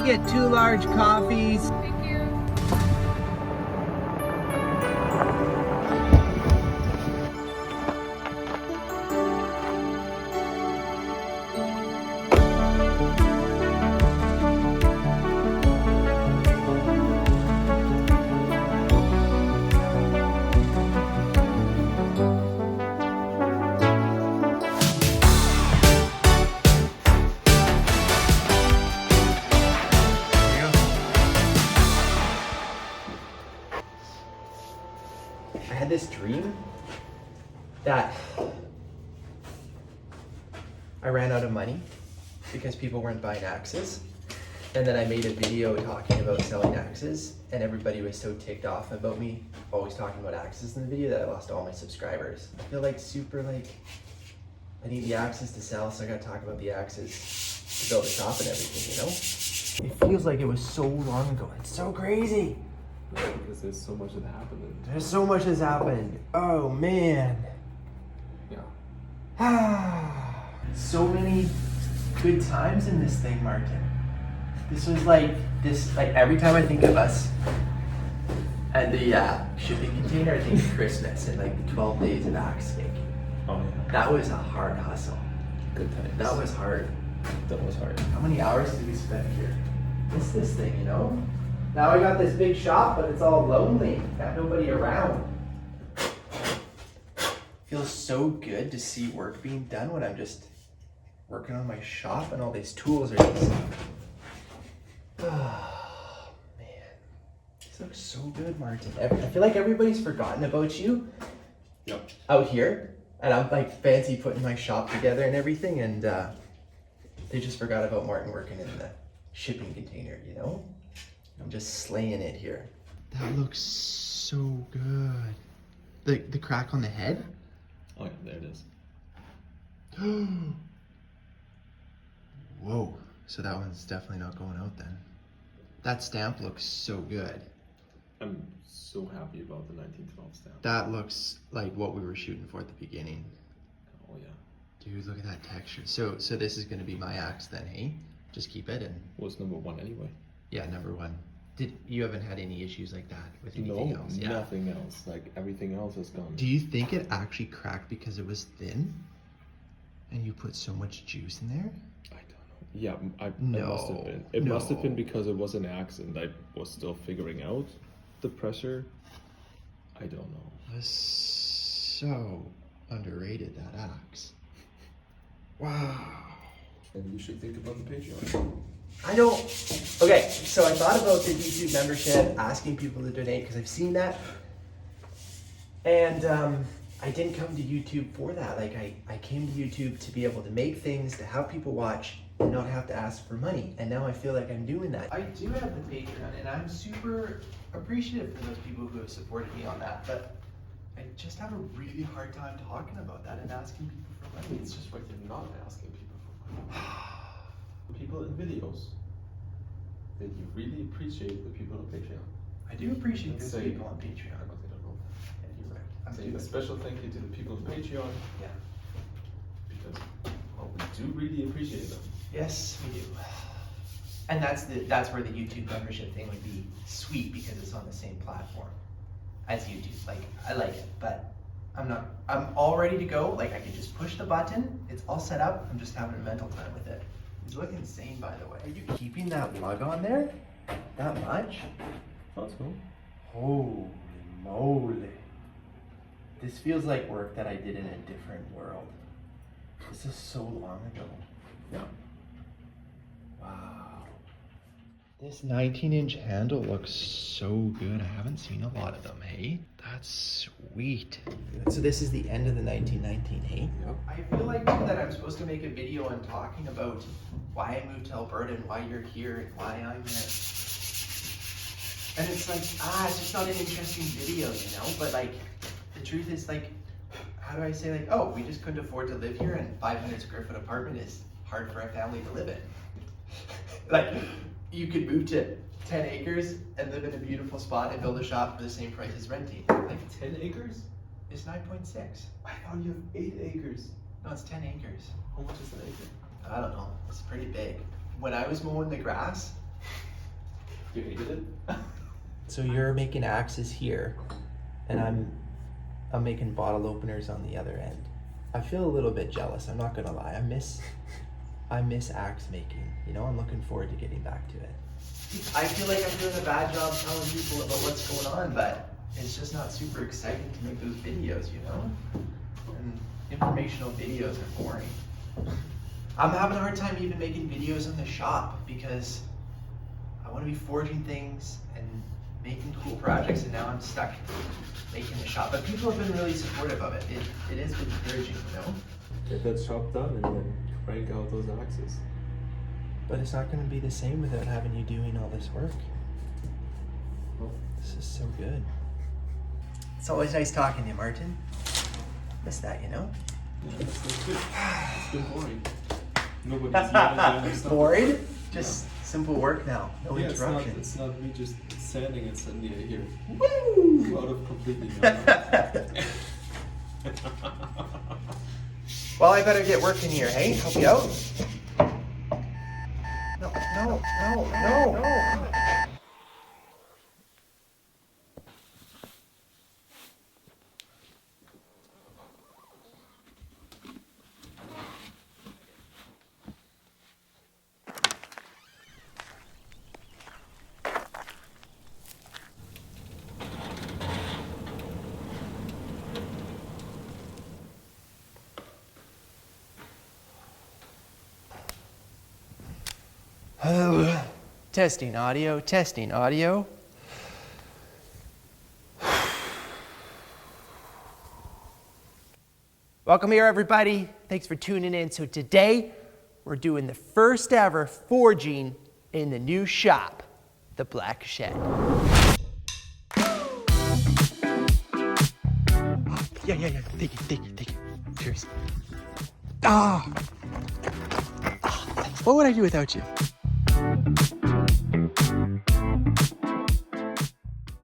me get 2 large coffees. Thank you. I had this dream that I ran out of money because people weren't buying axes. And then I made a video talking about selling axes, and everybody was so ticked off about me always talking about axes in the video that I lost all my subscribers. I feel like I need the axes to sell, so I gotta talk about the axes to build a shop and everything, you know? It feels like it was so long ago. It's so crazy. Yeah, because there's so much that happened. There's so much has happened. Oh man. Yeah. So many good times in this thing, Martin. This was like every time I think of us and the shipping container, I think of Christmas and like the 12 days of axe making. Oh yeah. That was a hard hustle. Good times. That was hard. That was hard. How many hours did we spend here? What's this thing, you know? Now I got this big shop, but it's all lonely. Got nobody around. Feels so good to see work being done when I'm just working on my shop and all these tools are just... Oh, man. This looks so good, Martin. I feel like everybody's forgotten about you Yep. out here. And I'm like fancy putting my shop together and everything, and they just forgot about Martin working in the shipping container, you know? I'm just slaying it here. That looks so good. The crack on the head? Oh yeah, there it is. Whoa. So that one's definitely not going out then. That stamp looks so good. I'm so happy about the 1912 stamp. That looks like what we were shooting for at the beginning. Oh yeah. Dude, look at that texture. So this is gonna be my axe then, hey? Just keep it and Was number one anyway. yeah, number one. You haven't had any issues like that with anything No, else? Yeah. nothing else. Like everything else is gone. Do you think it actually cracked because it was thin? And you put so much juice in there? I don't know. Yeah, it No, must have been. It must have been no. because it was an accident. I was still figuring out the pressure. I don't know. It was so underrated, that axe. Wow. And you should think about the Patreon. I don't. Okay, so I thought about the YouTube membership, asking people to donate because I've seen that, and I didn't come to YouTube for that. Like I came to YouTube to be able to make things, to have people watch, and not have to ask for money. And now I feel like I'm doing that. I do have the Patreon, and I'm super appreciative for those people who have supported me on that. But I just have a really hard time talking about that and asking people for money. It's just like you're not asking people for money. People in videos that you really appreciate the people on Patreon. I do appreciate Let's those say- people on Patreon. But they don't know. Yeah, you're right. I'm Say doing a it. special thank you to the people on Patreon Yeah. because we do really appreciate them. Yes, we do. And that's where the YouTube membership thing would be sweet because it's on the same platform as YouTube. Like I like it, but I'm all ready to go. Like I could just push the button. It's all set up. I'm just having a mental time with it. It's looking insane, by the way. Are you keeping that lug on there? That much? That's cool. Holy moly. This feels like work that I did in a different world. This is so long ago. Yeah. Wow. This 19-inch handle looks so good. I haven't seen a lot of them, hey? That's sweet. So this is the end of the 1919, hey? Yep. I feel like too that I'm supposed to make a video on talking about why I moved to Alberta and why you're here and why I'm here. And it's like, it's just not an interesting video, you know? But like, the truth is like, how do I say like, oh, we just couldn't afford to live here and 500 square foot apartment is hard for a family to live in. Like, you could move to 10 acres and live in a beautiful spot and build a shop for the same price as renting. Like 10 acres? It's 9.6. I thought you have 8 acres. No, it's 10 acres. How much is an acre? I don't know. It's pretty big. When I was mowing the grass, You hated it? So you're making axes here, and I'm making bottle openers on the other end. I feel a little bit jealous, I'm not gonna lie. I miss axe making. You know, I'm looking forward to getting back to it. I feel like I'm doing a bad job telling people about what's going on, but it's just not super exciting to make those videos, you know? And informational videos are boring. I'm having a hard time even making videos in the shop because I want to be forging things and making cool projects, and now I'm stuck making the shop. But people have been really supportive of it. It has been encouraging, you know? Get that shop done and then crank out those axes. But it's not going to be the same without having you doing all this work. Well, This is so good. It's always nice talking to you, Martin. Miss that, you know? yeah, that's good. It's been boring. Nobody's yelling stuff. Bored? Just simple work now. No Yeah, interruptions. it's not me just sanding and sending it here. Woo! Out of completely Well, I better get working here, hey? Help you out? No. Testing audio. Welcome here, everybody. Thanks for tuning in. So today, we're doing the first ever forging in the new shop, the Black Shed. Yeah. Take it. Cheers. What would I do without you?